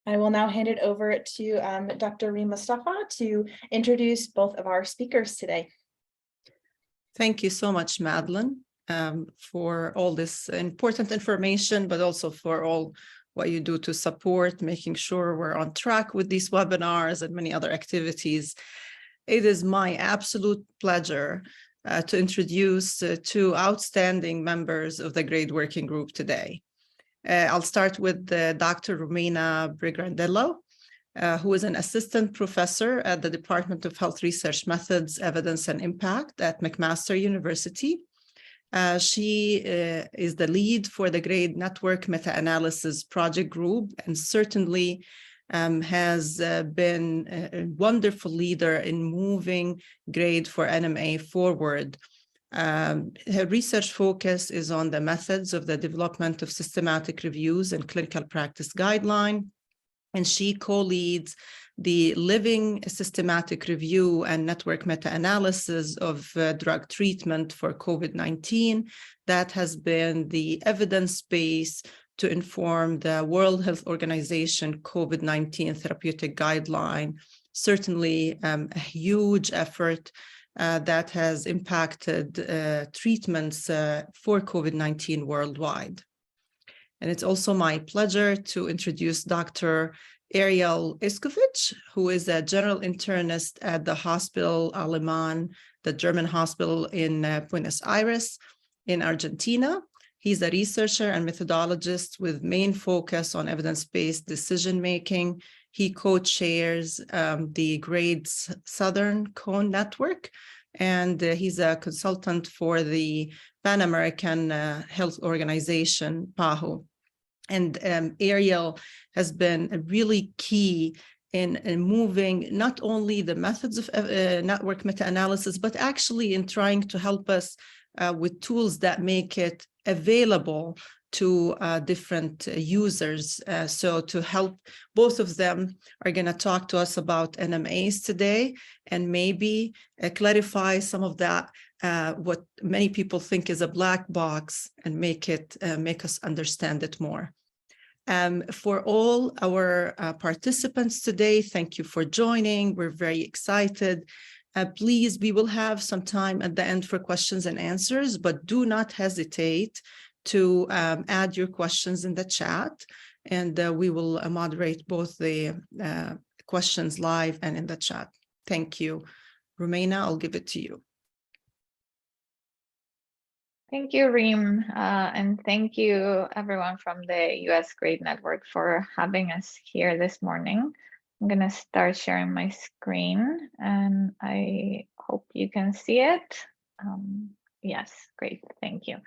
I will now hand it over to Dr. Reem Mustafa to introduce both of our speakers today. Thank you so much, Madeline, for all this important information, but also for all what you do to support making sure we're on track with these webinars and many other activities. It is my absolute pleasure to introduce two outstanding members of the GRADE Working Group today. I'll start with Dr. Romina Brignarello, who is an assistant professor at the Department of Health Research Methods, Evidence and Impact at McMaster University. She is the lead for the GRADE Network Meta-Analysis Project Group and certainly has been a wonderful leader in moving GRADE for NMA forward. Her research focus is on the methods of the development of systematic reviews and clinical practice guideline, and she co-leads the living systematic review and network meta-analysis of drug treatment for COVID-19 that has been the evidence base to inform the World Health Organization COVID-19 therapeutic guideline. Certainly a huge effort that has impacted treatments for COVID-19 worldwide. And it's also my pleasure to introduce Dr. Ariel Izcovich, who is a general internist at the Hospital Alemán, the German hospital in Buenos Aires in Argentina. He's a researcher and methodologist with main focus on evidence-based decision-making. He co-chairs the GRADE Southern Cone Network, and he's a consultant for the Pan American Health Organization, PAHO. And Ariel has been really key in moving not only the methods of network meta-analysis, but actually in trying to help us with tools that make it available to different users. So to help, both of them are going to talk to us about NMAs today and maybe clarify some of that, what many people think is a black box, and make us understand it more. For all our participants today, thank you for joining. We're very excited. Please, we will have some time at the end for questions and answers, but do not hesitate to add your questions in the chat, and we will moderate both the questions live and in the chat. Thank you. Romina, I'll give it to you. Thank you, Reem, and thank you everyone from the US GRADE Network for having us here this morning. I'm going to start sharing my screen, and I hope you can see it. Yes, great, thank you.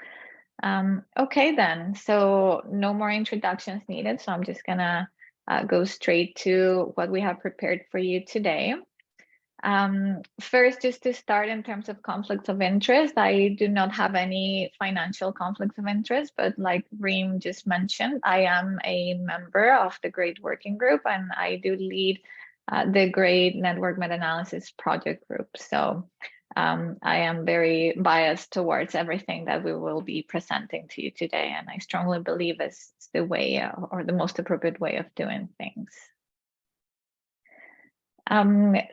Okay then, so no more introductions needed, so I'm just gonna go straight to what we have prepared for you today. First, just to start in terms of conflicts of interest, I do not have any financial conflicts of interest, but like Reem just mentioned, I am a member of the GRADE Working Group, and I do lead the GRADE Network Meta-Analysis Project Group. So I am very biased towards everything that we will be presenting to you today, and I strongly believe it's the way or the most appropriate way of doing things.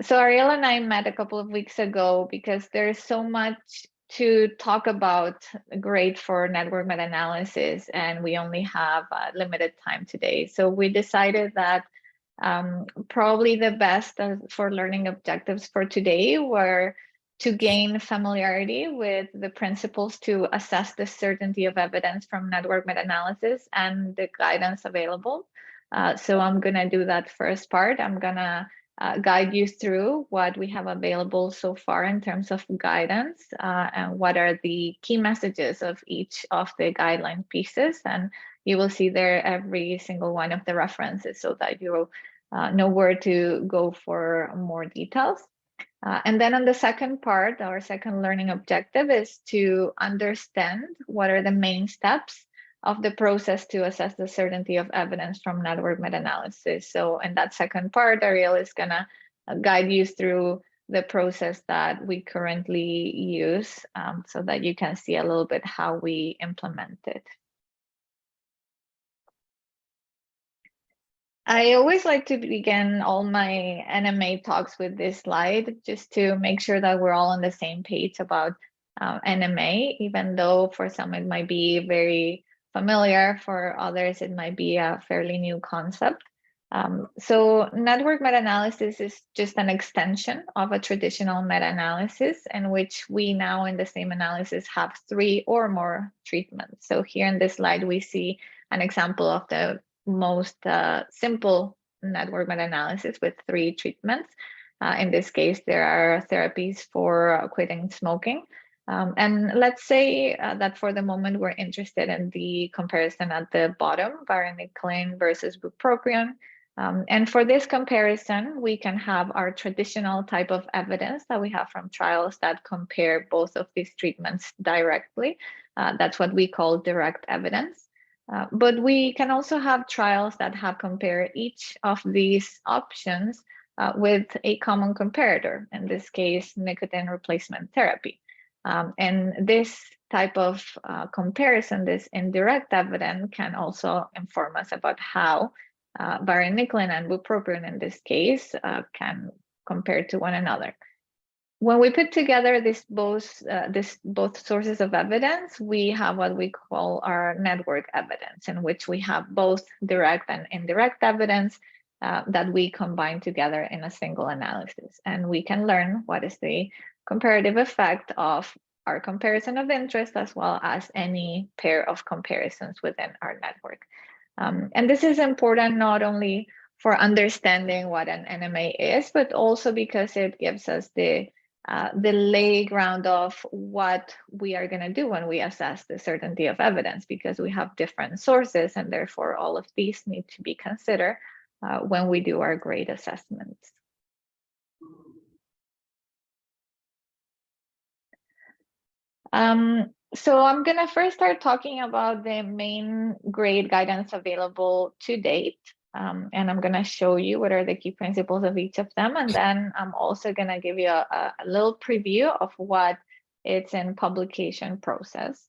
So Ariel and I met a couple of weeks ago because there's so much to talk about GRADE for network meta-analysis, and we only have limited time today. So we decided that probably the best for learning objectives for today were to gain familiarity with the principles to assess the certainty of evidence from network meta-analysis and the guidance available. So I'm going to do that first part. I'm going to guide you through what we have available so far in terms of guidance and what are the key messages of each of the guideline pieces. And you will see there every single one of the references so that you know where to go for more details. And then on the second part, our second learning objective is to understand what are the main steps of the process to assess the certainty of evidence from network meta-analysis. So in that second part, Ariel is going to guide you through the process that we currently use so that you can see a little bit how we implement it. I always like to begin all my NMA talks with this slide, just to make sure that we're all on the same page about NMA, even though for some it might be very familiar, for others it might be a fairly new concept. So network meta-analysis is just an extension of a traditional meta-analysis, in which we now in the same analysis have 3 or more treatments. So here in this slide, we see an example of the most simple network meta-analysis with 3 treatments. In this case, there are therapies for quitting smoking. And let's say that for the moment, we're interested in the comparison at the bottom, varenicline versus bupropion. And for this comparison, we can have our traditional type of evidence that we have from trials that compare both of these treatments directly. That's what we call direct evidence. But we can also have trials that have compared each of these options with a common comparator, in this case, nicotine replacement therapy. And this type of comparison, this indirect evidence, can also inform us about how varenicline and bupropion in this case can compare to one another. When we put together both sources of evidence, we have what we call our network evidence, in which we have both direct and indirect evidence that we combine together in a single analysis. And we can learn what is the comparative effect of our comparison of interest, as well as any pair of comparisons within our network. And this is important not only for understanding what an NMA is, but also because it gives us the lay ground of what we are going to do when we assess the certainty of evidence, because we have different sources, and therefore all of these need to be considered when we do our grade assessments. So I'm going to first start talking about the main grade guidance available to date. And I'm going to show you what are the key principles of each of them. And then I'm also going to give you a little preview of what it's in publication process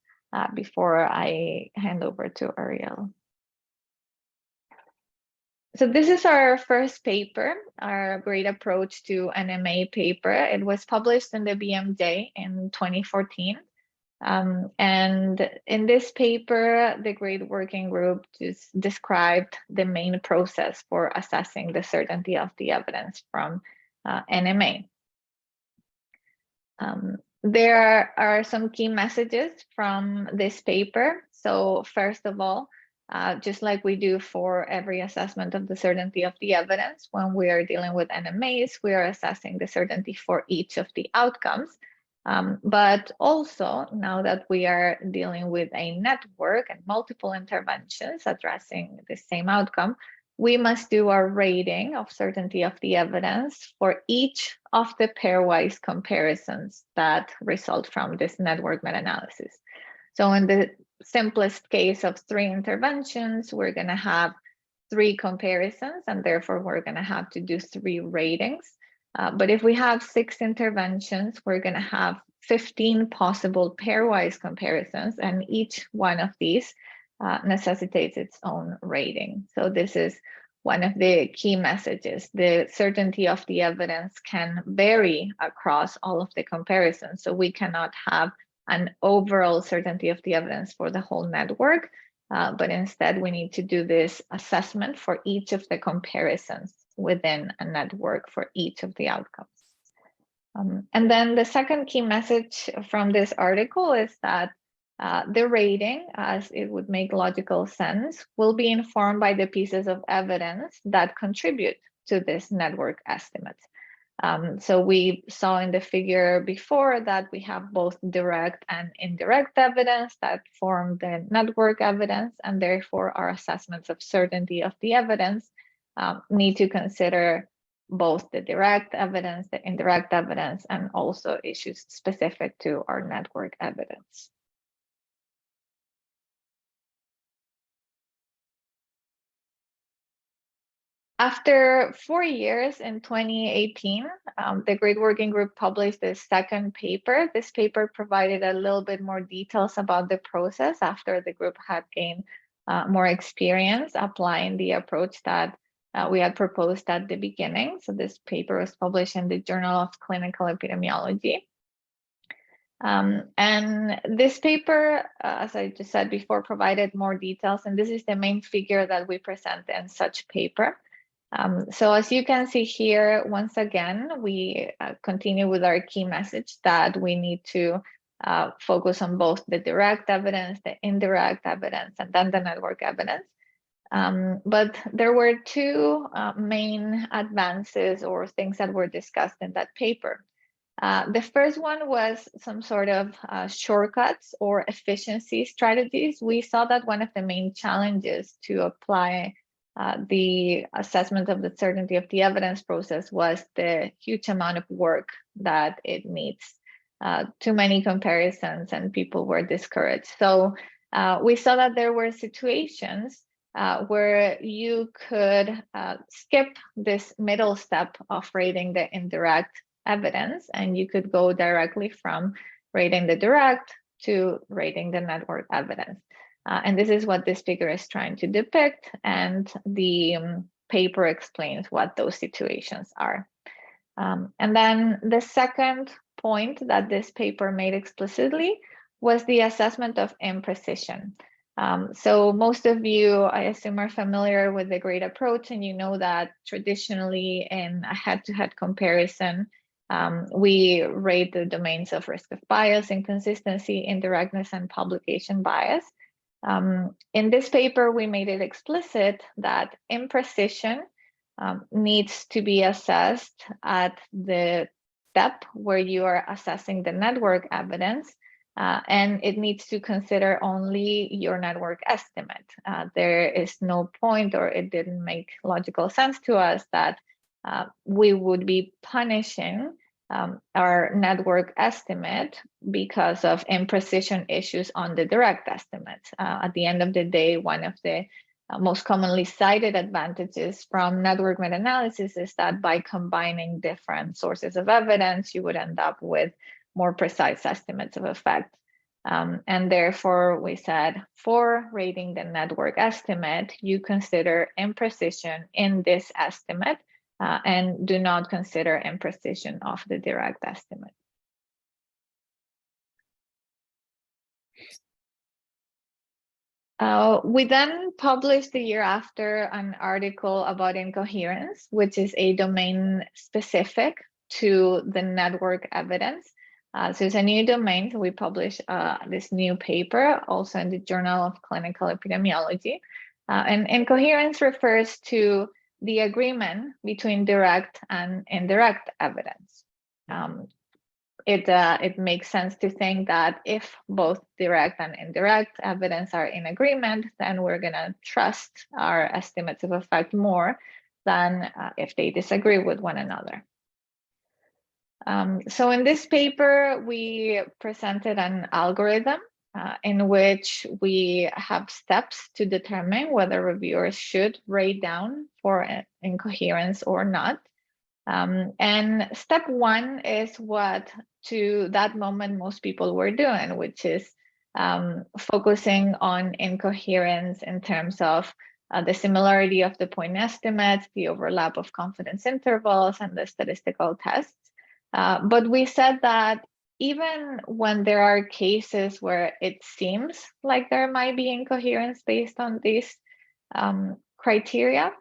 before I hand over to Ariel. So this is our first paper, our grade approach to NMA paper. It was published in the BMJ in 2014. And in this paper, the grade working group just described the main process for assessing the certainty of the evidence from NMA. There are some key messages from this paper. So first of all, just like we do for every assessment of the certainty of the evidence, when we are dealing with NMAs, we are assessing the certainty for each of the outcomes. But also, now that we are dealing with a network and multiple interventions addressing the same outcome, we must do our rating of certainty of the evidence for each of the pairwise comparisons that result from this network meta-analysis. So in the simplest case of 3 interventions, we're going to have 3 comparisons, and therefore we're going to have to do 3 ratings. But if we have 6 interventions, we're going to have 15 possible pairwise comparisons, and each one of these necessitates its own rating. So this is one of the key messages. The certainty of the evidence can vary across all of the comparisons. So we cannot have an overall certainty of the evidence for the whole network, but instead we need to do this assessment for each of the comparisons within a network for each of the outcomes. And then the second key message from this article is that the rating, as it would make logical sense, will be informed by the pieces of evidence that contribute to this network estimate. So we saw in the figure before that we have both direct and indirect evidence that form the network evidence, and therefore our assessments of certainty of the evidence need to consider both the direct evidence, the indirect evidence, and also issues specific to our network evidence. After 4 years in 2018, the grade working group published the second paper. This paper provided a little bit more details about the process after the group had gained more experience applying the approach that we had proposed at the beginning. So this paper was published in the Journal of Clinical Epidemiology. And this paper, as I just said before, provided more details, and this is the main figure that we present in such paper. So as you can see here, once again, we continue with our key message that we need to focus on both the direct evidence, the indirect evidence, and then the network evidence. But there were two main advances or things that were discussed in that paper. The first one was some sort of shortcuts or efficiency strategies. We saw that one of the main challenges to apply the assessment of the certainty of the evidence process was the huge amount of work that it needs. Too many comparisons and people were discouraged. So we saw that there were situations where you could skip this middle step of rating the indirect evidence, and you could go directly from rating the direct to rating the network evidence. And this is what this figure is trying to depict, and the paper explains what those situations are. And then the second point that this paper made explicitly was the assessment of imprecision. So most of you, I assume, are familiar with the grade approach, and you know that traditionally in a head-to-head comparison, we rate the domains of risk of bias, inconsistency, indirectness, and publication bias. In this paper, we made it explicit that imprecision needs to be assessed at the step where you are assessing the network evidence, and it needs to consider only your network estimate. There is no point, or it didn't make logical sense to us, that we would be punishing our network estimate because of imprecision issues on the direct estimate. At the end of the day, one of the most commonly cited advantages from network meta-analysis is that by combining different sources of evidence, you would end up with more precise estimates of effect. And therefore, we said for rating the network estimate, you consider imprecision in this estimate and do not consider imprecision of the direct estimate. We then published the year after an article about incoherence, which is a domain specific to the network evidence. So it's a new domain. So we published this new paper also in the Journal of Clinical Epidemiology. And incoherence refers to the agreement between direct and indirect evidence. It makes sense to think that if both direct and indirect evidence are in agreement, then we're going to trust our estimates of effect more than if they disagree with one another. So in this paper, we presented an algorithm in which we have steps to determine whether reviewers should rate down for incoherence or not. And step one is what to that moment most people were doing, which is focusing on incoherence in terms of the similarity of the point estimates, the overlap of confidence intervals, and the statistical tests. But we said that even when there are cases where it seems like there might be incoherence based on these criteria,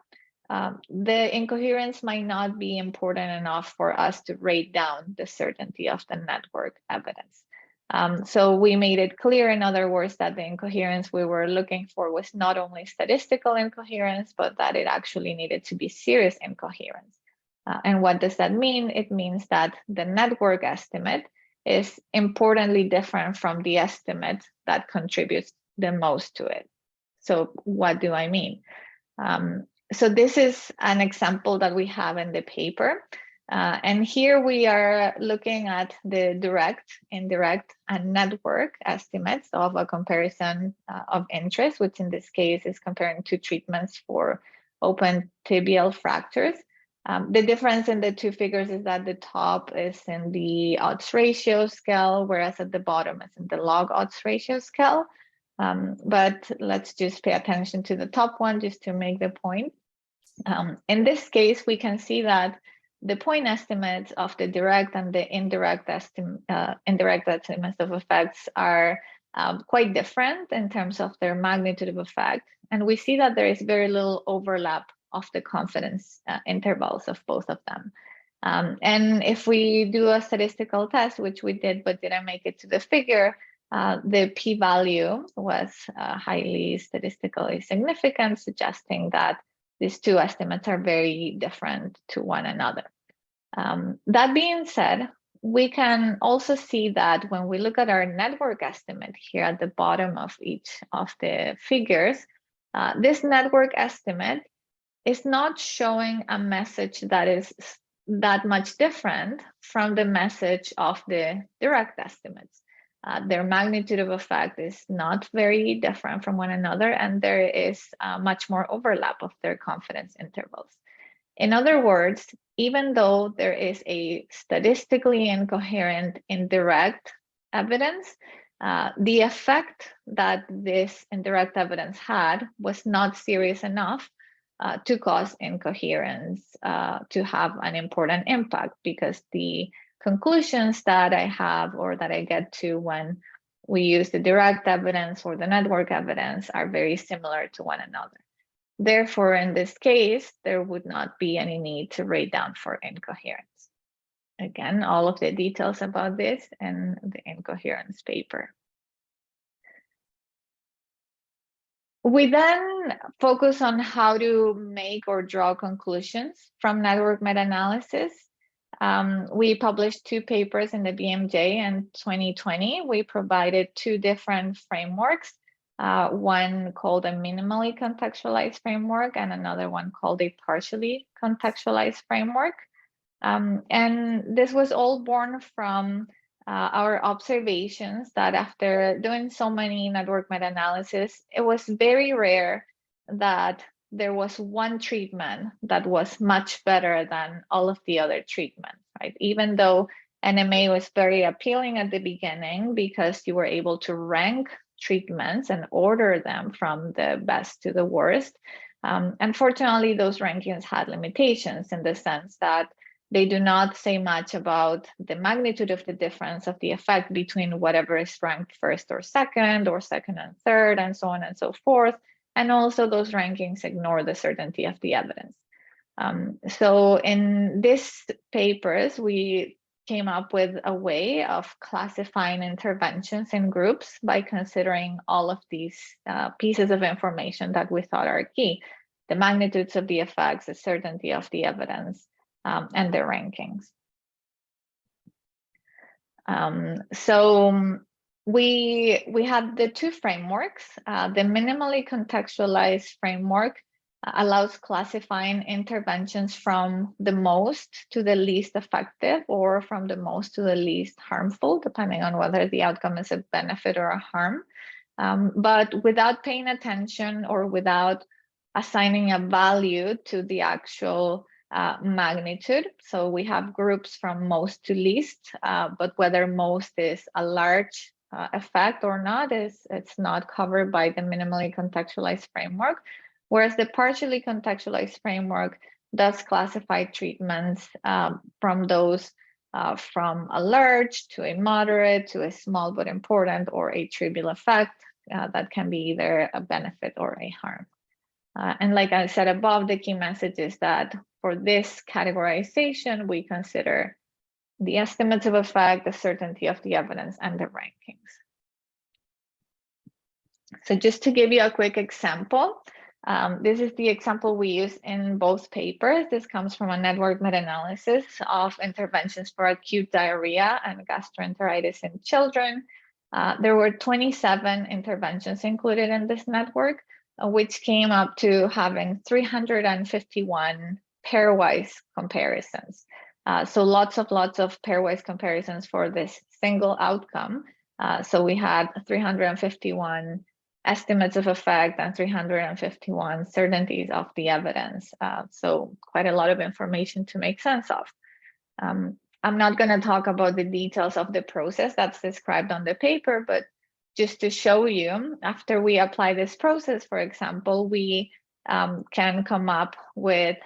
the incoherence might not be important enough for us to rate down the certainty of the network evidence. So we made it clear, in other words, that the incoherence we were looking for was not only statistical incoherence, but that it actually needed to be serious incoherence. And what does that mean? It means that the network estimate is importantly different from the estimate that contributes the most to it. So what do I mean? So this is an example that we have in the paper. And here we are looking at the direct, indirect, and network estimates of a comparison of interest, which in this case is comparing two treatments for open tibial fractures. The difference in the two figures is that the top is in the odds ratio scale, whereas at the bottom is in the log odds ratio scale. But let's just pay attention to the top one just to make the point. In this case, we can see that the point estimates of the direct and the indirect estimates of effects are quite different in terms of their magnitude of effect. And we see that there is very little overlap of the confidence intervals of both of them. And if we do a statistical test, which we did but didn't make it to the figure, the p-value was highly statistically significant, suggesting that these two estimates are very different to one another. That being said, we can also see that when we look at our network estimate here at the bottom of each of the figures, this network estimate is not showing a message that is that much different from the message of the direct estimates. Their magnitude of effect is not very different from one another, and there is much more overlap of their confidence intervals. In other words, even though there is a statistically incoherent indirect evidence, the effect that this indirect evidence had was not serious enough to cause incoherence to have an important impact, because the conclusions that I have or that I get to when we use the direct evidence or the network evidence are very similar to one another. Therefore, in this case, there would not be any need to rate down for incoherence. Again, all of the details about this in the incoherence paper. We then focus on how to make or draw conclusions from network meta-analysis. We published 2 papers in the BMJ in 2020. We provided 2 different frameworks, one called a minimally contextualized framework and another one called a partially contextualized framework. And this was all born from our observations that after doing so many network meta-analysis, it was very rare that there was one treatment that was much better than all of the other treatments, right? Even though NMA was very appealing at the beginning because you were able to rank treatments and order them from the best to the worst. Unfortunately, those rankings had limitations in the sense that they do not say much about the magnitude of the difference of the effect between whatever is ranked first or second and third, and so on and so forth. And also those rankings ignore the certainty of the evidence. So in these papers, we came up with a way of classifying interventions in groups by considering all of these pieces of information that we thought are key: the magnitudes of the effects, the certainty of the evidence, and their rankings. So we had the 2 frameworks. The minimally contextualized framework allows classifying interventions from the most to the least effective, or from the most to the least harmful, depending on whether the outcome is a benefit or a harm, but without paying attention or without assigning a value to the actual magnitude. So we have groups from most to least, but whether most is a large effect or not it's not covered by the minimally contextualized framework, whereas the partially contextualized framework does classify treatments from those from a large to a moderate to a small but important or a trivial effect that can be either a benefit or a harm. And like I said above, the key message is that for this categorization, we consider the estimates of effect, the certainty of the evidence, and the rankings. So just to give you a quick example, this is the example we use in both papers. This comes from a network meta-analysis of interventions for acute diarrhea and gastroenteritis in children. There were 27 interventions included in this network, which came up to having 351 pairwise comparisons. So lots of pairwise comparisons for this single outcome. So we had 351 estimates of effect and 351 certainties of the evidence. So quite a lot of information to make sense of. I'm not going to talk about the details of the process that's described on the paper, but just to show you, after we apply this process, for example, we can come up with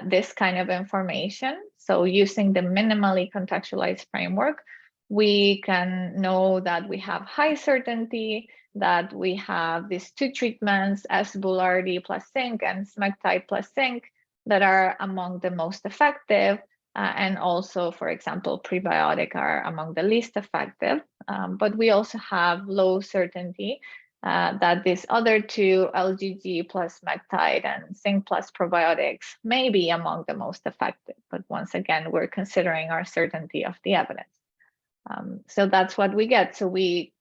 this kind of information. So using the minimally contextualized framework, we can know that we have high certainty, that we have these two treatments, S-Boulardi plus zinc and smectide plus zinc, that are among the most effective. And also, for example, prebiotic are among the least effective. But we also have low certainty that these other two, LGG plus smectide and zinc plus probiotics, may be among the most effective. But once again, we're considering our certainty of the evidence. So that's what we get. So we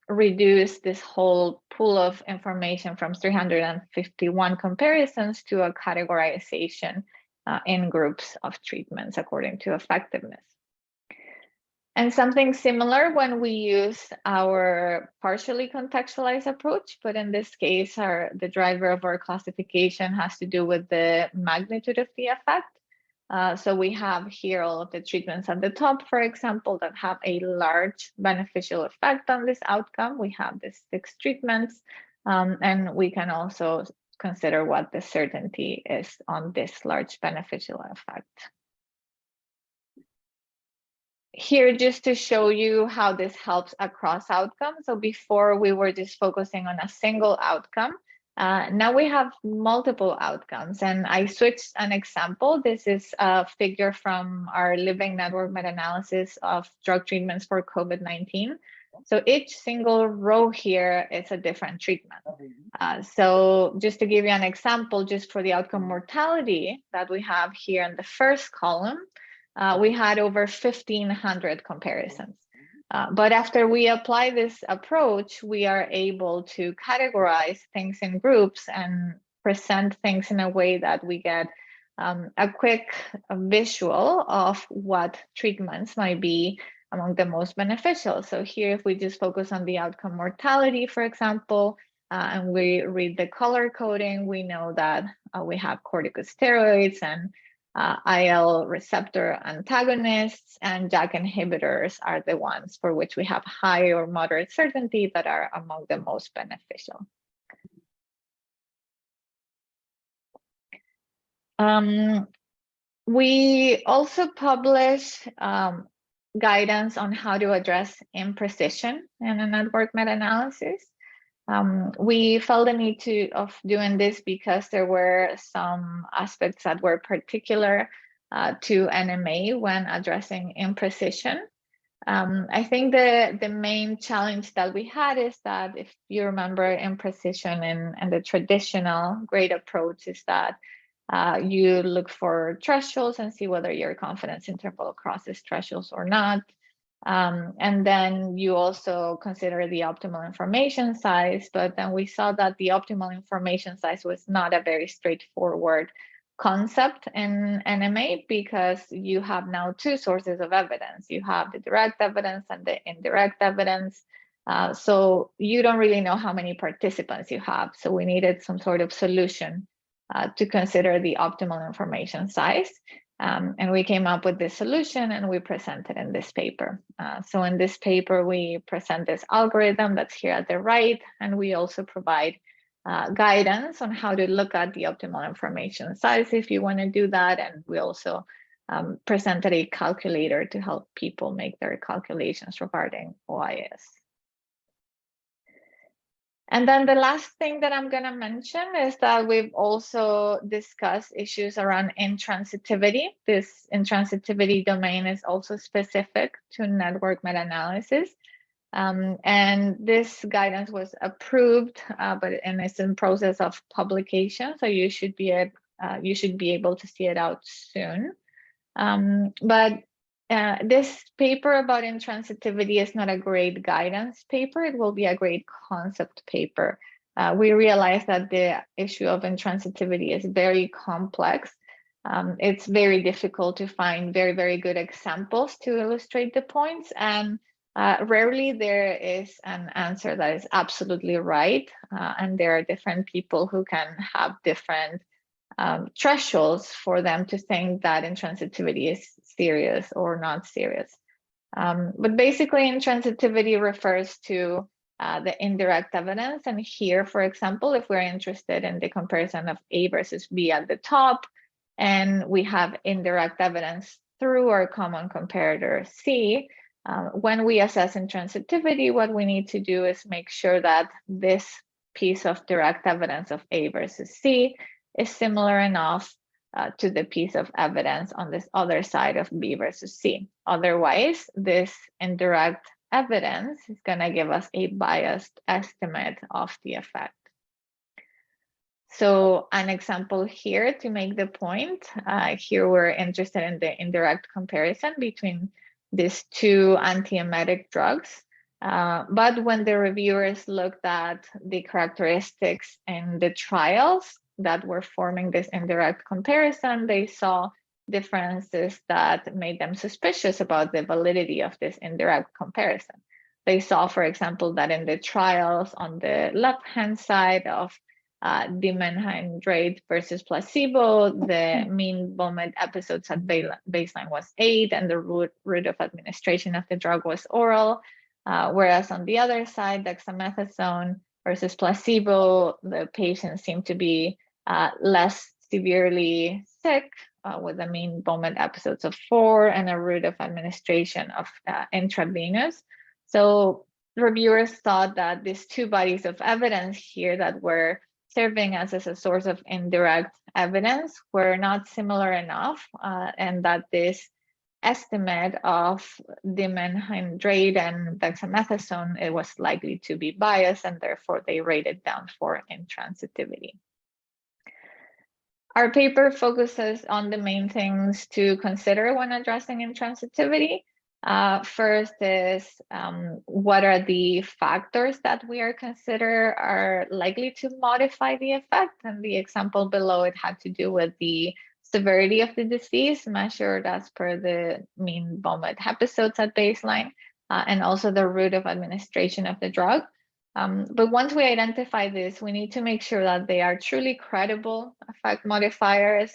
reduce this whole pool of information from 351 comparisons to a categorization in groups of treatments according to effectiveness. And something similar when we use our partially contextualized approach, but in this case, the driver of our classification has to do with the magnitude of the effect. So we have here all of the treatments at the top, for example, that have a large beneficial effect on this outcome. We have the 6 treatments, and we can also consider what the certainty is on this large beneficial effect. Here, just to show you how this helps across outcomes. So before we were just focusing on a single outcome. Now we have multiple outcomes, and I switched an example. This is a figure from our living network meta-analysis of drug treatments for COVID-19. So each single row here is a different treatment. So just to give you an example, just for the outcome mortality that we have here in the first column, we had over 1,500 comparisons. But after we apply this approach, we are able to categorize things in groups and present things in a way that we get a quick visual of what treatments might be among the most beneficial. So here, if we just focus on the outcome mortality, for example, and we read the color coding, we know that we have corticosteroids and IL receptor antagonists and JAK inhibitors are the ones for which we have high or moderate certainty that are among the most beneficial. We also publish guidance on how to address imprecision in a network meta-analysis. We felt the need of doing this because there were some aspects that were particular to NMA when addressing imprecision. I think the main challenge that we had is that, if you remember, imprecision and the traditional grade approach is that you look for thresholds and see whether your confidence interval crosses thresholds or not. And then you also consider the optimal information size, but then we saw that the optimal information size was not a very straightforward concept in NMA, because you have now 2 sources of evidence. You have the direct evidence and the indirect evidence. So you don't really know how many participants you have. So we needed some sort of solution to consider the optimal information size. And we came up with this solution and we presented in this paper. So in this paper, we present this algorithm that's here at the right, and we also provide guidance on how to look at the optimal information size if you want to do that. And we also presented a calculator to help people make their calculations regarding OIS. And then the last thing that I'm going to mention is that we've also discussed issues around intransitivity. This intransitivity domain is also specific to network meta-analysis. And this guidance was approved, but it's in process of publication. So you should be able to see it out soon. This paper about intransitivity is not a great guidance paper. It will be a great concept paper. We realize that the issue of intransitivity is very complex. It's very difficult to find very, very good examples to illustrate the points. And rarely there is an answer that is absolutely right. And there are different people who can have different thresholds for them to think that intransitivity is serious or not serious. But basically, intransitivity refers to the indirect evidence. And here, for example, if we're interested in the comparison of A versus B at the top, and we have indirect evidence through our common comparator C, when we assess intransitivity, what we need to do is make sure that this piece of direct evidence of A versus C is similar enough to the piece of evidence on this other side of B versus C. Otherwise, this indirect evidence is going to give us a biased estimate of the effect. So an example here to make the point, here we're interested in the indirect comparison between these two antiemetic drugs. But when the reviewers looked at the characteristics in the trials that were forming this indirect comparison, they saw differences that made them suspicious about the validity of this indirect comparison. They saw, for example, that in the trials on the left-hand side of dimenhydrate versus placebo, the mean vomit episodes at baseline was 8, and the route of administration of the drug was oral. Whereas on the other side, dexamethasone versus placebo, the patients seemed to be less severely sick with a mean vomit episodes of 4 and a route of administration of intravenous. So reviewers thought that these two bodies of evidence here that were serving as a source of indirect evidence were not similar enough, and that this estimate of dimenhydrate and dexamethasone, it was likely to be biased, and therefore they rated down for intransitivity. Our paper focuses on the main things to consider when addressing intransitivity. First is what are the factors that we are consider are likely to modify the effect, and the example below it had to do with the severity of the disease measured as per the mean vomit episodes at baseline, and also the route of administration of the drug. But once we identify this, we need to make sure that they are truly credible effect modifiers.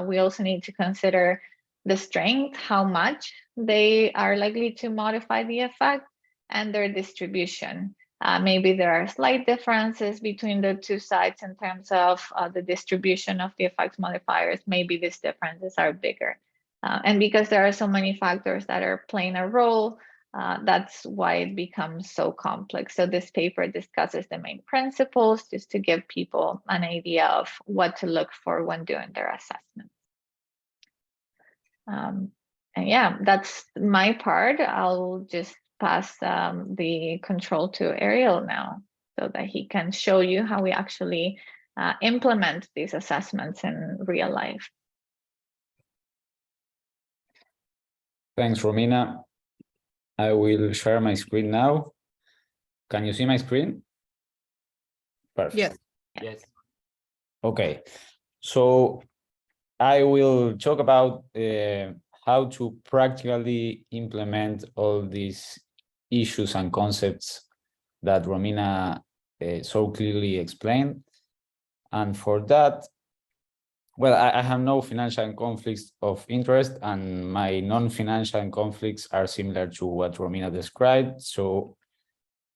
We also need to consider the strength, how much they are likely to modify the effect, and their distribution. Maybe there are slight differences between the two sides in terms of the distribution of the effect modifiers. Maybe these differences are bigger. And because there are so many factors that are playing a role, that's why it becomes so complex. So this paper discusses the main principles just to give people an idea of what to look for when doing their assessment. And yeah, that's my part. I'll just pass the control to Ariel now so that he can show you how we actually implement these assessments in real life. Thanks, Romina. I will share my screen now. Can you see my screen? Perfect. Yes. Yes. Okay. So I will talk about how to practically implement all these issues and concepts that Romina so clearly explained. And for that, well, I have no financial conflicts of interest, and my non-financial conflicts are similar to what Romina described. So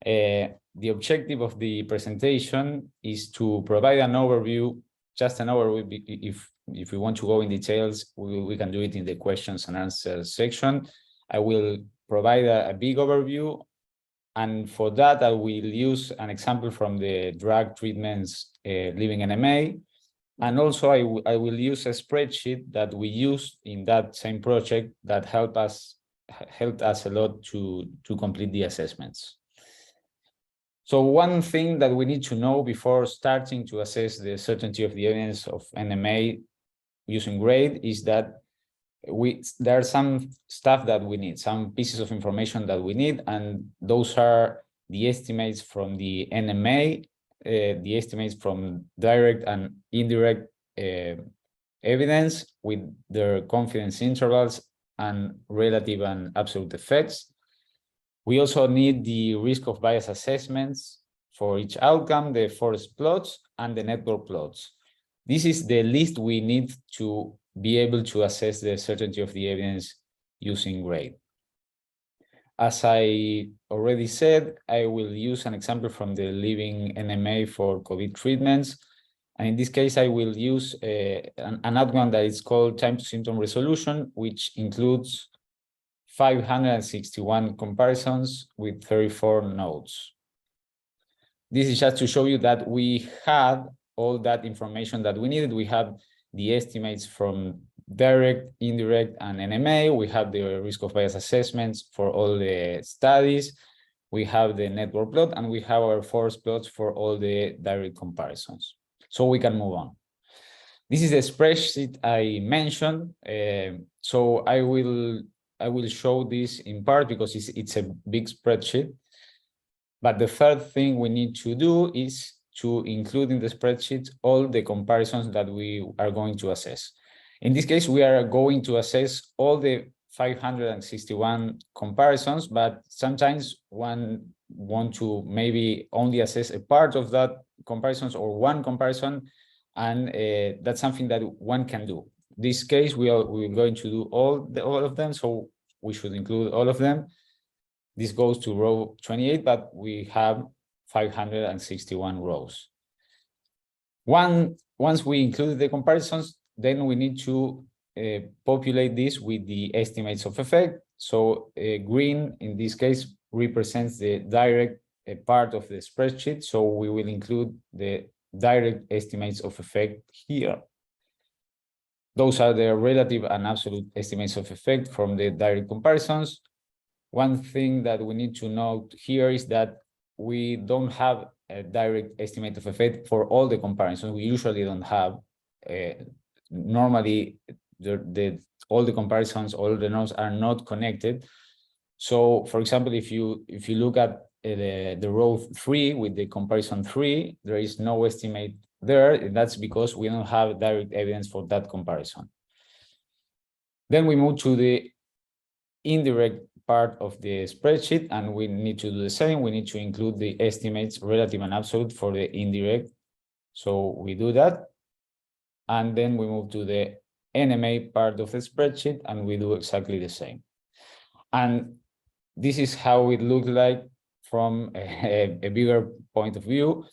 the objective of the presentation is to provide an overview, just an overview. If we want to go in details, we can do it in the questions and answers section. I will provide a big overview, and for that, I will use an example from the drug treatments Living NMA. And also I will use a spreadsheet that we used in that same project that helped us a lot to complete the assessments. So one thing that we need to know before starting to assess the certainty of the evidence of NMA using grade is that there are some stuff that we need, some pieces of information that we need, and those are the estimates from the NMA, the estimates from direct and indirect evidence with their confidence intervals and relative and absolute effects. We also need the risk of bias assessments for each outcome, the forest plots, and the network plots. This is the list we need to be able to assess the certainty of the evidence using grade. As I already said, I will use an example from the living NMA for COVID treatments. And in this case, I will use an outcome that is called time to symptom resolution, which includes 561 comparisons with 34 nodes. This is just to show you that we had all that information that we needed. We had the estimates from direct, indirect, and NMA. We have the risk of bias assessments for all the studies. We have the network plot, and we have our force plots for all the direct comparisons. So we can move on. This is the spreadsheet I mentioned. So I will show this in part because it's a big spreadsheet. But the third thing we need to do is to include in the spreadsheet all the comparisons that we are going to assess. In this case, we are going to assess all the 561 comparisons, but sometimes one want to maybe only assess a part of that comparisons or one comparison, and that's something that one can do. This case, we're going to do all of them, so we should include all of them. This goes to row 28, but we have 561 rows. Once we include the comparisons, then we need to populate this with the estimates of effect. So green, in this case, represents the direct part of the spreadsheet. So we will include the direct estimates of effect here. Those are the relative and absolute estimates of effect from the direct comparisons. One thing that we need to note here is that we don't have a direct estimate of effect for all the comparisons. We usually don't have. Normally, all the comparisons, all the nodes are not connected. So, for example, if you look at the row 3 with the comparison 3, there is no estimate there, and that's because we don't have direct evidence for that comparison. Then we move to the indirect part of the spreadsheet, and we need to do the same. We need to include the estimates relative and absolute for the indirect. So we do that. And then we move to the NMA part of the spreadsheet, and we do exactly the same. And this is how it looks like from a bigger point of view.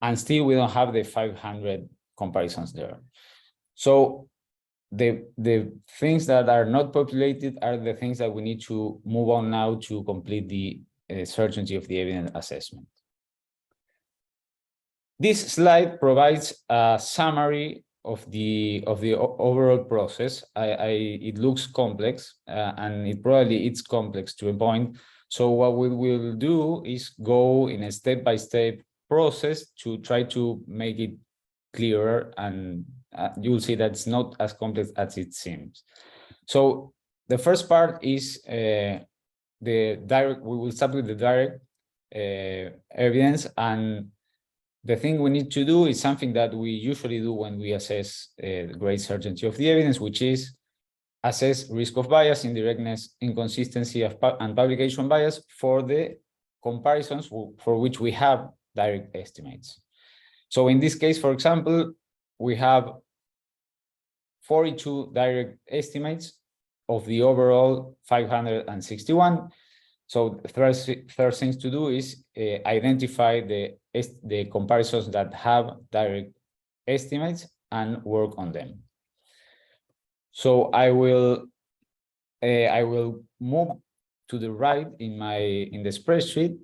And still, we don't have the 500 comparisons there. So the things that are not populated are the things that we need to move on now to complete the certainty of the evidence assessment. This slide provides a summary of the overall process. It looks complex, and it's complex to a point. So what we will do is go in a step-by-step process to try to make it clearer, and you'll see that it's not as complex as it seems. So the first part is the direct. We will start with the direct evidence, and the thing we need to do is something that we usually do when we assess the great certainty of the evidence, which is assess risk of bias, indirectness, inconsistency, and publication bias for the comparisons for which we have direct estimates. So in this case, for example, we have 42 direct estimates of the overall 561. So the first thing to do is identify the comparisons that have direct estimates and work on them. So I will move to the right in the spreadsheet,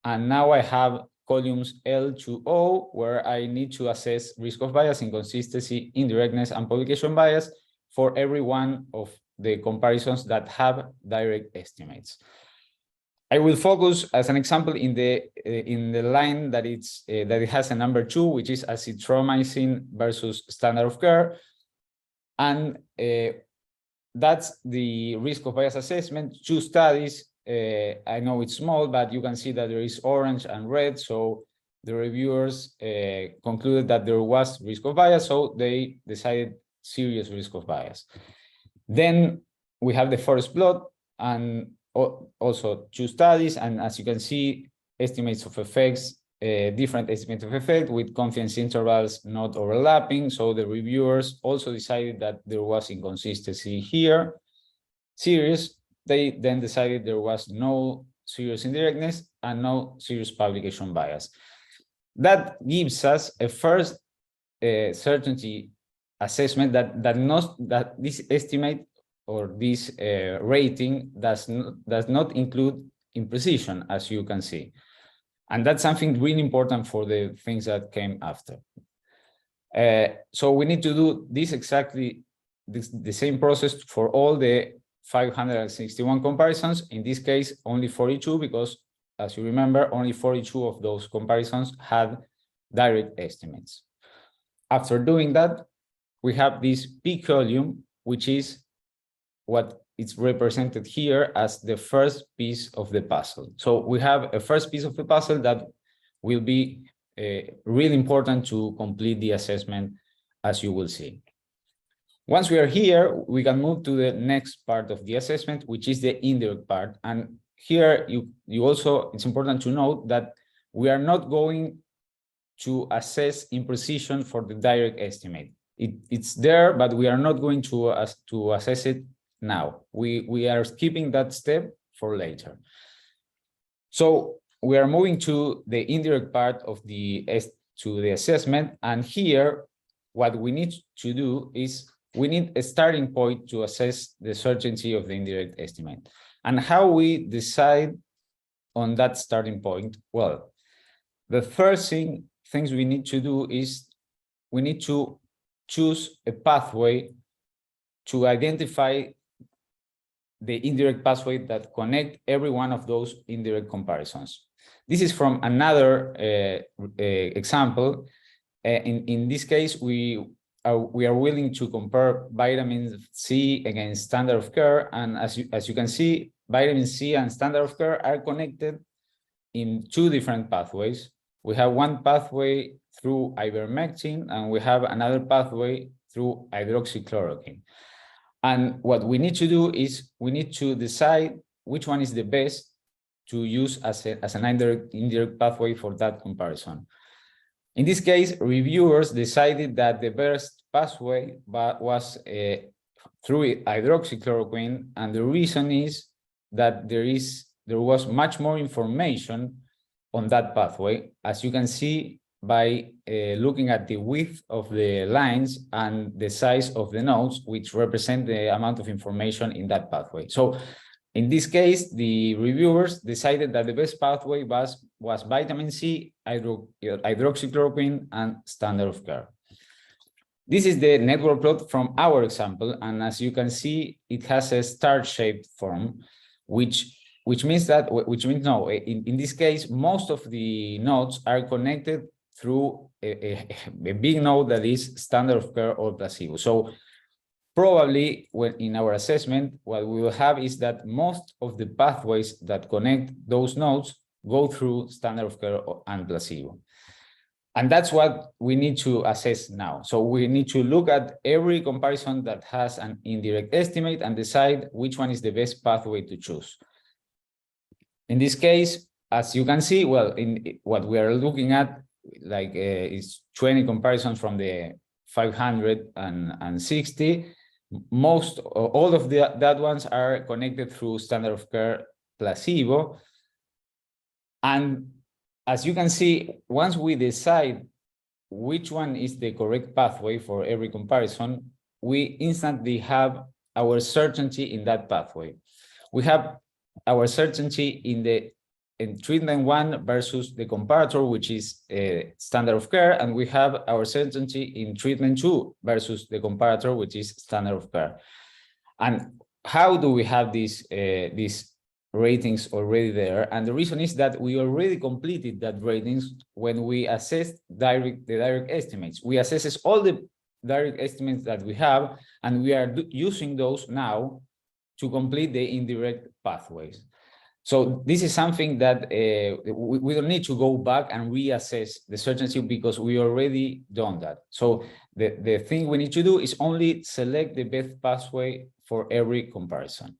and now I have columns L to O, where I need to assess risk of bias, inconsistency, indirectness, and publication bias for every one of the comparisons that have direct estimates. I will focus, as an example, in the line that it has a number 2, which is azithromycin versus standard of care, and that's the risk of bias assessment. 2 studies. I know it's small, but you can see that there is orange and red. So the reviewers concluded that there was risk of bias, so they decided serious risk of bias. Then we have the forest plot, and also 2 studies, and as you can see, estimates of effects, different estimates of effect with confidence intervals not overlapping. So the reviewers also decided that there was inconsistency here, serious, they then decided there was no serious indirectness and no serious publication bias. That gives us a first certainty assessment that this estimate or this rating does not include imprecision, as you can see. And that's something really important for the things that came after. So we need to do this exactly the same process for all the 561 comparisons. In this case, only 42, because as you remember, only 42 of those comparisons had direct estimates. After doing that, we have this peak volume, which is what is represented here as the first piece of the puzzle. So we have a first piece of the puzzle that will be really important to complete the assessment, as you will see. Once we are here, we can move to the next part of the assessment, which is the indirect part. And here, it's important to note that we are not going to assess imprecision for the direct estimate. It's there, but we are not going to assess it now. We are skipping that step for later. So we are moving to the indirect part of the assessment, and here what we need to do is we need a starting point to assess the certainty of the indirect estimate. And how we decide on that starting point? Well, the first things we need to do is we need to choose a pathway to identify the indirect pathway that connect every one of those indirect comparisons. This is from another example. In this case, we are willing to compare vitamin C against standard of care, and as you can see, vitamin C and standard of care are connected in two different pathways. We have one pathway through ivermectin, and we have another pathway through hydroxychloroquine. And what we need to do is we need to decide which one is the best to use as an indirect pathway for that comparison. In this case, reviewers decided that the best pathway was through hydroxychloroquine, and the reason is that there was much more information on that pathway, as you can see by looking at the width of the lines and the size of the nodes, which represent the amount of information in that pathway. So in this case, the reviewers decided that the best pathway was vitamin C, hydroxychloroquine, and standard of care. This is the network plot from our example, and as you can see, it has a star-shaped form, which means no, in this case, most of the nodes are connected through a big node that is standard of care or placebo. So probably in our assessment, what we will have is that most of the pathways that connect those nodes go through standard of care and placebo. And that's what we need to assess now. So we need to look at every comparison that has an indirect estimate and decide which one is the best pathway to choose. In this case, as you can see, well, in what we are looking at, like is 20 comparisons from the 560. All of that ones are connected through standard of care placebo. And as you can see, once we decide which one is the correct pathway for every comparison, we instantly have our certainty in that pathway. We have our certainty in treatment 1 versus the comparator, which is standard of care, and we have our certainty in treatment 2 versus the comparator, which is standard of care. And how do we have these ratings already there? And the reason is that we already completed that ratings when we assessed the direct estimates. We assess all the direct estimates that we have, and we are using those now to complete the indirect pathways. So this is something that we don't need to go back and reassess the certainty because we already done that. So the thing we need to do is only select the best pathway for every comparison.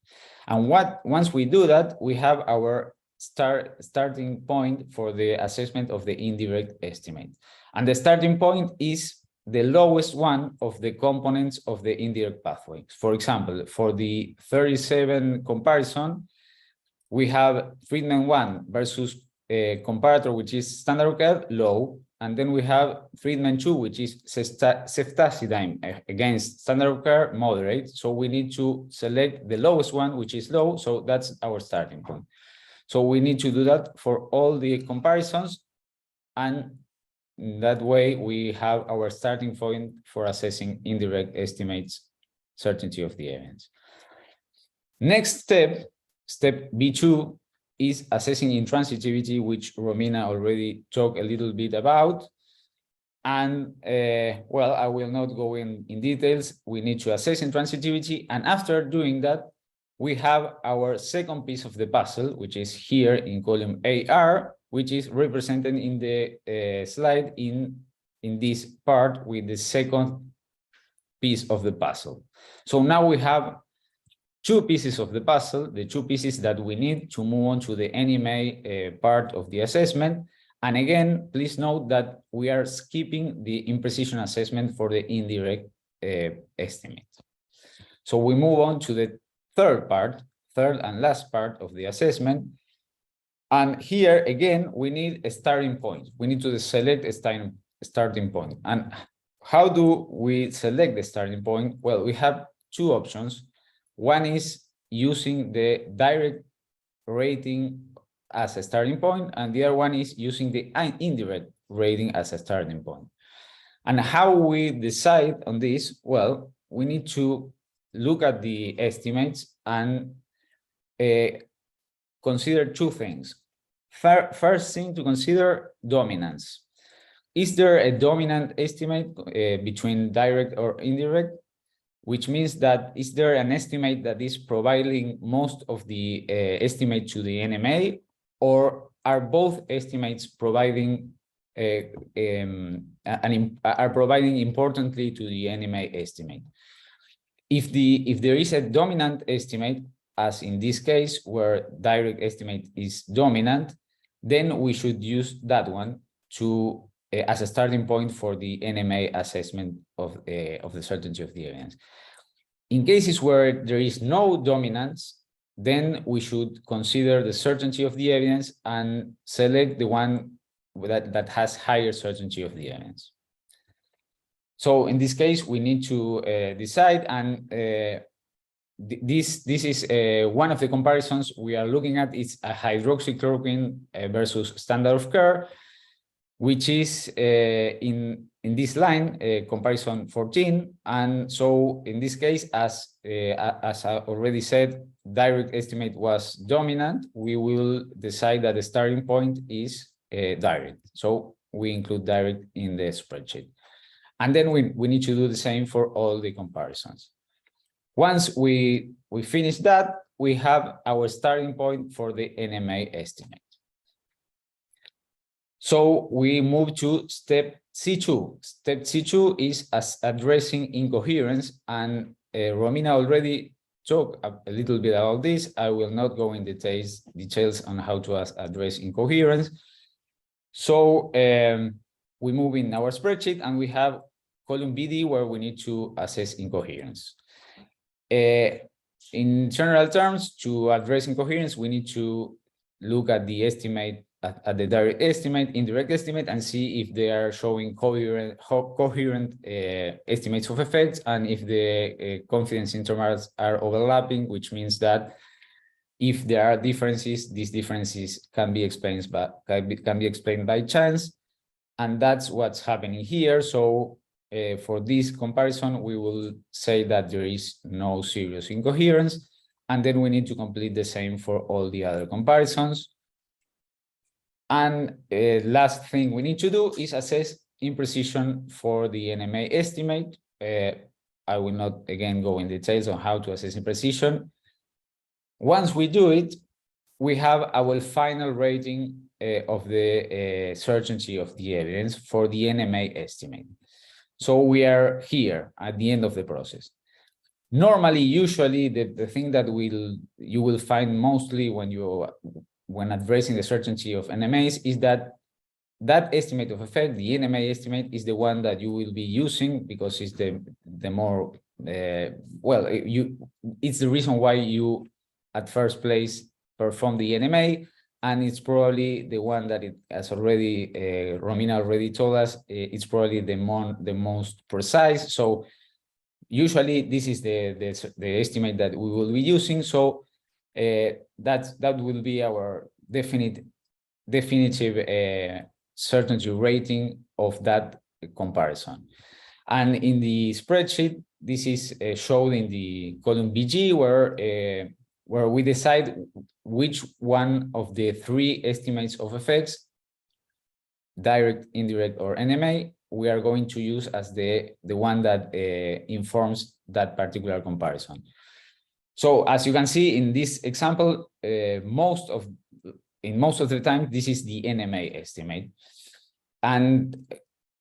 And once we do that, we have our starting point for the assessment of the indirect estimate. And the starting point is the lowest one of the components of the indirect pathway. For example, for the 37 comparison, we have treatment 1 versus a comparator, which is standard of care, low. And then we have treatment 2, which is ceftazidime against standard of care, moderate. So we need to select the lowest one, which is low. So that's our starting point. So we need to do that for all the comparisons. And that way we have our starting point for assessing indirect estimates certainty of the evidence. Next step, step B2, is assessing intransitivity, which Romina already talked a little bit about. And well, I will not go in details. We need to assess intransitivity. And after doing that, we have our second piece of the puzzle, which is here in column AR, which is represented in the slide in this part with the second piece of the puzzle. So now we have two pieces of the puzzle, the two pieces that we need to move on to the NMA part of the assessment. And again, please note that we are skipping the imprecision assessment for the indirect estimate. So we move on to the third and last part of the assessment. And here again, we need a starting point. We need to select a starting point. And how do we select the starting point? Well, we have two options. One is using the direct rating as a starting point, and the other one is using the indirect rating as a starting point. And how we decide on this? Well, we need to look at the estimates and consider two things. First thing to consider, dominance. Is there a dominant estimate between direct or indirect? Which means that is there an estimate that is providing most of the estimate to the NMA, or are both estimates providing providing importantly to the NMA estimate? If there is a dominant estimate, as in this case where direct estimate is dominant, then we should use that one to as a starting point for the NMA assessment of the certainty of the evidence. In cases where there is no dominance, then we should consider the certainty of the evidence and select the one that has higher certainty of the evidence. So in this case, we need to decide, and this is one of the comparisons we are looking at. It's a hydroxychloroquine versus standard of care, which is in this line, comparison 14. And so in this case, as I already said, direct estimate was dominant. We will decide that the starting point is direct. So we include direct in the spreadsheet. And then we need to do the same for all the comparisons. Once we finish that, we have our starting point for the NMA estimate. So we move to step C2. Step C2 is as addressing incoherence, and Romina already talked a little bit about this. I will not go in details on how to address incoherence. So we move in our spreadsheet and we have column BD where we need to assess incoherence. In general terms, to address incoherence, we need to look at the estimate, at the direct estimate, indirect estimate, and see if they are showing coherent estimates of effects, and if the confidence intervals are overlapping, which means that if there are differences, these differences can be explained by chance, and that's what's happening here. So for this comparison, we will say that there is no serious incoherence, and then we need to complete the same for all the other comparisons. And last thing we need to do is assess imprecision for the NMA estimate. I will not again go in details on how to assess imprecision. Once we do it, we have our final rating of the certainty of the evidence for the NMA estimate. So we are here at the end of the process. Normally, usually, the thing that you will find mostly when addressing the certainty of NMAs is that that estimate of effect, the NMA estimate, is the one that you will be using because it's the more it's the reason why you at first place perform the NMA, and it's probably the one that it as already Romina already told us, it's probably the most precise. So usually this is the estimate that we will be using. So that will be our definitive certainty rating of that comparison. And in the spreadsheet, this is shown in the column BG, where we decide which one of the three estimates of effects, direct, indirect, or NMA, we are going to use as the one that informs that particular comparison. So as you can see in this example, most of the time, this is the NMA estimate. And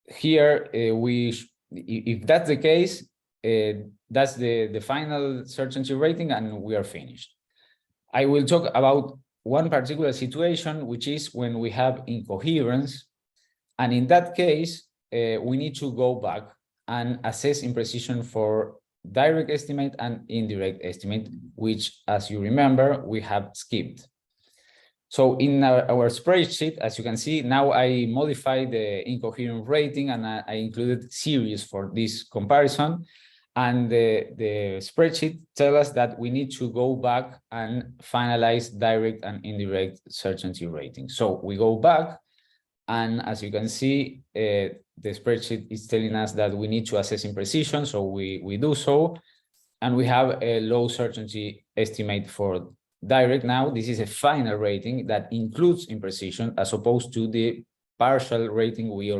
here, if that's the case, that's the final certainty rating, and we are finished. I will talk about one particular situation, which is when we have incoherence. And in that case, we need to go back and assess imprecision for direct estimate and indirect estimate, which, as you remember, we have skipped. So in our spreadsheet, as you can see, now I modified the incoherent rating, and I included series for this comparison. And the spreadsheet tells us that we need to go back and finalize direct and indirect certainty rating. So we go back, and as you can see, the spreadsheet is telling us that we need to assess imprecision, so we do so. And we have a low certainty estimate for direct now. This is a final rating that includes imprecision as opposed to the partial rating we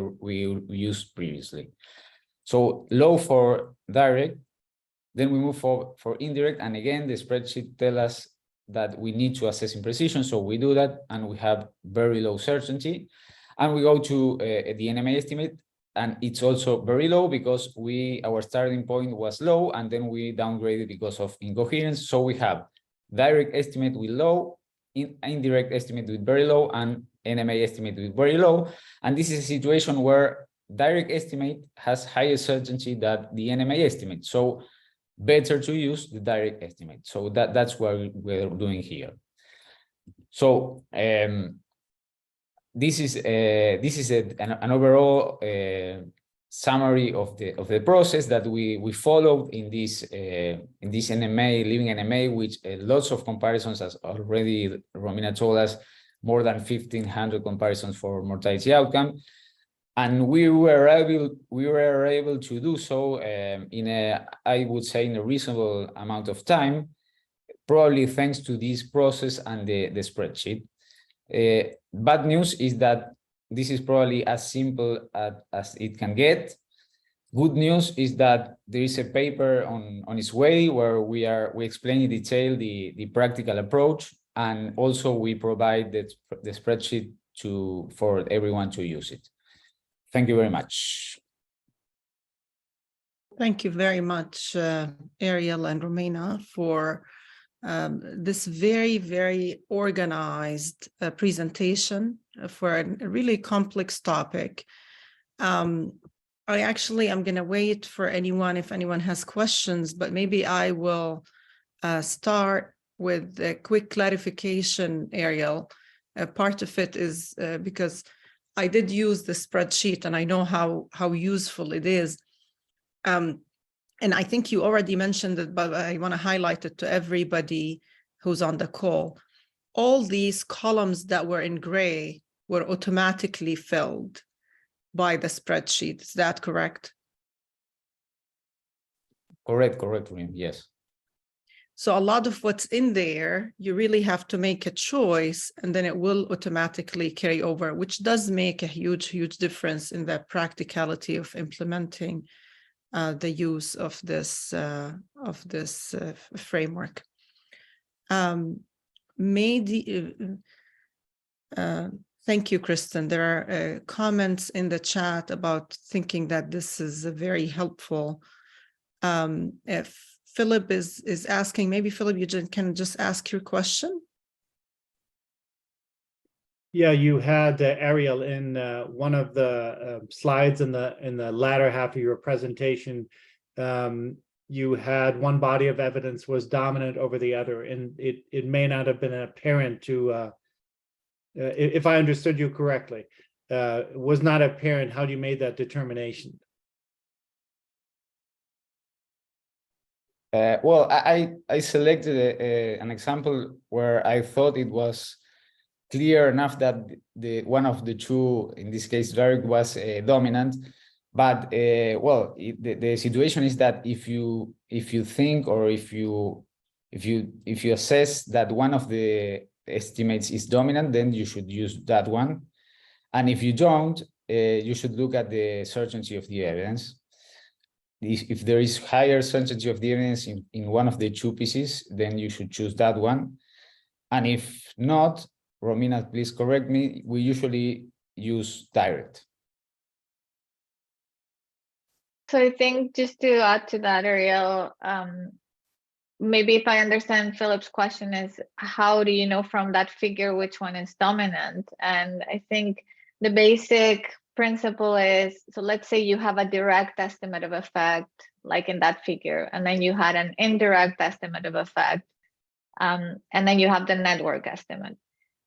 used previously. So low for direct, then we move for indirect, and again the spreadsheet tells us that we need to assess imprecision, so we do that, and we have very low certainty. And we go to the NMA estimate, and it's also very low because our starting point was low, and then we downgraded because of incoherence. So we have direct estimate with low, indirect estimate with very low, and NMA estimate with very low. And this is a situation where direct estimate has higher certainty than the NMA estimate. So better to use the direct estimate. So that's what we're doing here. So this is an overall summary of the process that we followed in this NMA, living NMA, which lots of comparisons, as already Romina told us, more than 1,500 comparisons for mortality outcome. And we were able to do so I would say, in a reasonable amount of time, probably thanks to this process and the spreadsheet. Bad news is that this is probably as simple as it can get. Good news is that there is a paper on its way where we explain in detail the practical approach, and also we provide the spreadsheet for everyone to use it. Thank you very much. Thank you very much, Ariel and Romina, for this very, very organized presentation for a really complex topic. I'm going to wait for if anyone has questions, but maybe I will start with a quick clarification, Ariel. Part of it is because I did use the spreadsheet and I know how useful it is. And I think you already mentioned it, but I want to highlight it to everybody who's on the call. All these columns that were in gray were automatically filled by the spreadsheet. Is that correct? Correct, yes. So a lot of what's in there, you really have to make a choice, and then it will automatically carry over, which does make a huge, huge difference in the practicality of implementing the use of this framework. Thank you, Kristen. There are comments in the chat about thinking that this is very helpful. If Philip is asking, maybe Philip, you can just ask your question. Yeah, you had Ariel in one of the slides in the latter half of your presentation. You had one body of evidence was dominant over the other, and it may not have been apparent to, if I understood you correctly, was not apparent how you made that determination. Well, I selected an example where I thought it was clear enough that the one of the two, in this case, variant was dominant. But well, the situation is that if you think, or if you assess that one of the estimates is dominant, then you should use that one. And if you don't, you should look at the certainty of the evidence. If there is higher certainty of the evidence in one of the two pieces, then you should choose that one. And if not, Romina, please correct me, we usually use direct. So I think just to add to that, Ariel, maybe if I understand Philip's question is, how do you know from that figure which one is dominant? And I think the basic principle is, so let's say you have a direct estimate of effect, like in that figure, and then you had an indirect estimate of effect, and then you have the network estimate.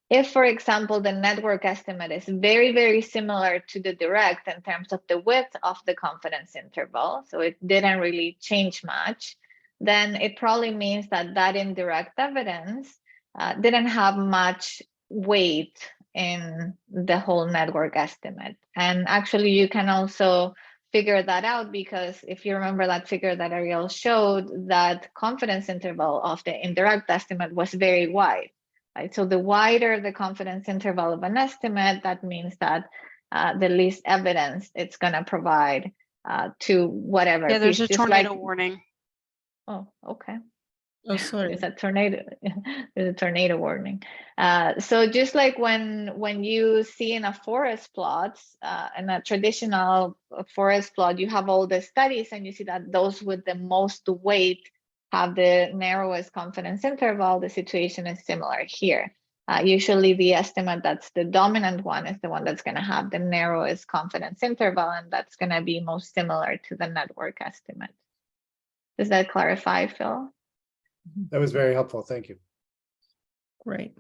If, for example, the network estimate is very, very similar to the direct in terms of the width of the confidence interval, so it didn't really change much, then it probably means that that indirect evidence didn't have much weight in the whole network estimate. And actually, you can also figure that out, because if you remember that figure that Ariel showed, that confidence interval of the indirect estimate was very wide. Right? So the wider the confidence interval of an estimate, that means that the least evidence it's going to provide to whatever. Yeah, there's piece. a Just tornado like, warning. oh, okay. Oh, sorry. There's a tornado. There's a tornado warning. So just like when you see in a forest plots, in a traditional forest plot, you have all the studies, and you see that those with the most weight have the narrowest confidence interval. The situation is similar here. Usually the estimate that's the dominant one is the one that's going to have the narrowest confidence interval, and that's going to be most similar to the network estimate. Does that clarify, Phil? That was very helpful. Thank you. Great.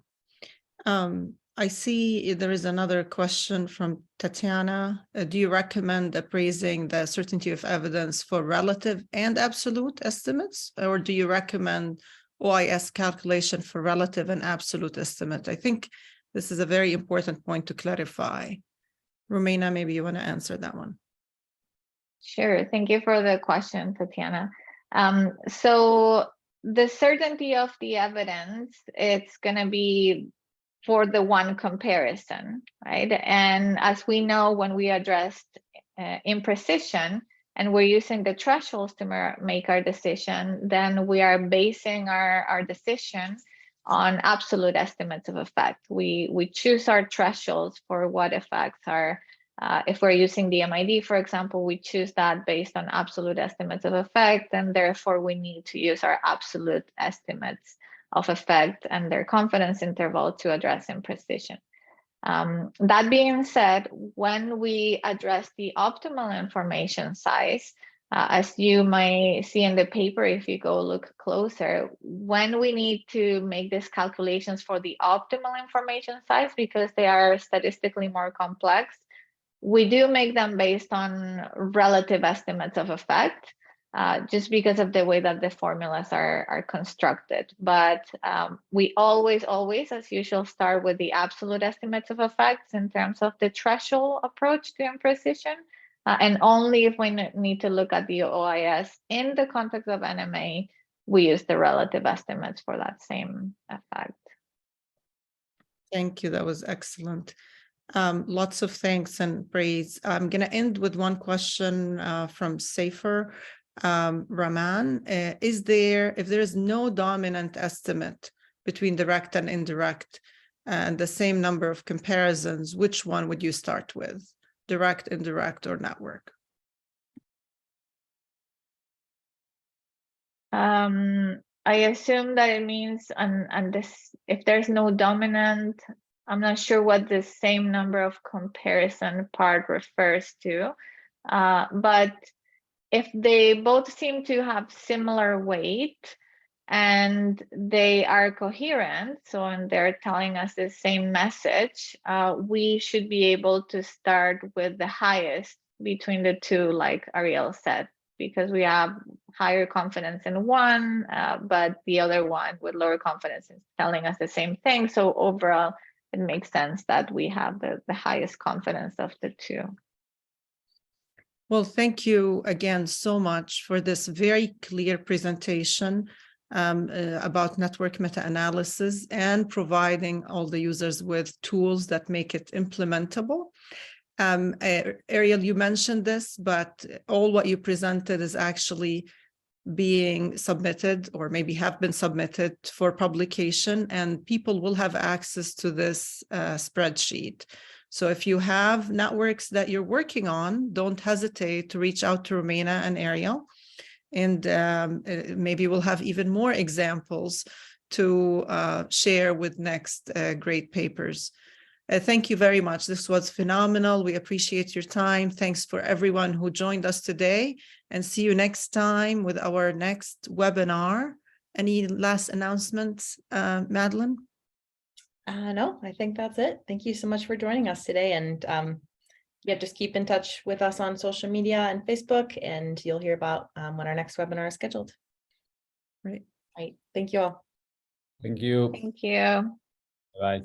I see there is another question from Tatiana. Do you recommend appraising the certainty of evidence for relative and absolute estimates, or do you recommend OIS calculation for relative and absolute estimate? I think this is a very important point to clarify. Romina, maybe you want to answer that one. Sure. Thank you for the question, Tatiana. So the certainty of the evidence, it's going to be for the one comparison, right? And as we know, when we addressed imprecision and we're using the thresholds to make our decision, then we are basing our decision on absolute estimates of effect. We choose our thresholds for what effects are. If we're using the MID, for example, we choose that based on absolute estimates of effect, and therefore we need to use our absolute estimates of effect and their confidence interval to address imprecision. That being said, when we address the optimal information size, as you might see in the paper, if you go look closer, when we need to make these calculations for the optimal information size, because they are statistically more complex, we do make them based on relative estimates of effect, just because of the way that the formulas are constructed. But we always, as usual, start with the absolute estimates of effects in terms of the threshold approach to imprecision. And only if we need to look at the OIS in the context of NMA, we use the relative estimates for that same effect. Thank you. That was excellent. Lots of thanks and praise. I'm going to end with one question from Safer Rahman. If there is no dominant estimate between direct and indirect and the same number of comparisons, which one would you start with? Direct, indirect, or network? I assume that it means on this, if there's no dominant I'm not sure what the same number of comparison part refers to, but if they both seem to have similar weight and they are coherent, so and they're telling us the same message, we should be able to start with the highest between the two, like Ariel said, because we have higher confidence in one, but the other one with lower confidence is telling us the same thing. So overall, it makes sense that we have the highest confidence of the two. Well, thank you again so much for this very clear presentation about network meta-analysis and providing all the users with tools that make it implementable. Ariel, you mentioned this, but all what you presented is actually being submitted or maybe have been submitted for publication, and people will have access to this spreadsheet. So if you have networks that you're working on, don't hesitate to reach out to Romina and Ariel, and maybe we'll have even more examples to share with next great papers. Thank you very much. This was phenomenal. We appreciate your time. Thanks for everyone who joined us today, and see you next time with our next webinar. Any last announcements, Madeline? No, I think that's it. Thank you so much for joining us today. And yeah, just keep in touch with us on social media and Facebook, and you'll hear about when our next webinar is scheduled. Right. Right. Thank you all. Thank you. Thank you. Bye.